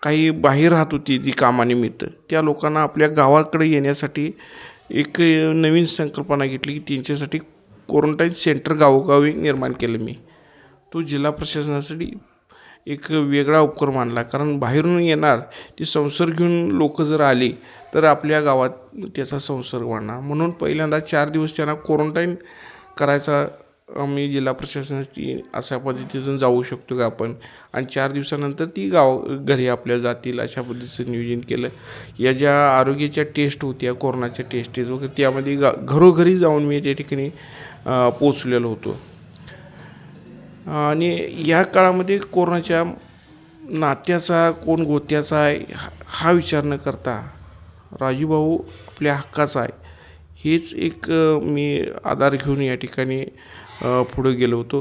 काही बाहेर राहत होती जी कामानिमित्त, त्या लोकांना आपल्या गावाकडे येण्यासाठी एक नवीन संकल्पना घेतली की त्यांच्यासाठी क्वारंटाईन सेंटर गावोगावी निर्माण केलं मी. तो जिल्हा प्रशासनासाठी एक वेगळा उपक्रम आणला, कारण बाहेरून येणार ती संसर्ग घेऊन लोक जर आली तर आपल्या गावात त्याचा संसर्ग वाढणार. म्हणून पहिल्यांदा 4 दिवस त्यांना क्वारंटाईन करायचा आम्ही जिल्हा प्रशासनाची अशा पद्धतीनं जाऊ शकतो का आपण, आणि 4 दिवसानंतर ती घरी आपल्या जातील अशा पद्धतीचं नियोजन केलं. या ज्या आरोग्याच्या टेस्ट होत्या, कोरोनाच्या टेस्टेस वगैरे, त्यामध्ये घरोघरी जाऊन मी त्या ठिकाणी पोचलेलो होतो. आणि या काळामध्ये कोरोनाच्या नात्याचा कोण गोत्याचा आहे हा विचार न करता राजूभाऊ आपल्या हक्काचा आहे हेच एक मी आधार घेऊन या ठिकाणी पुढे गेलो होतो.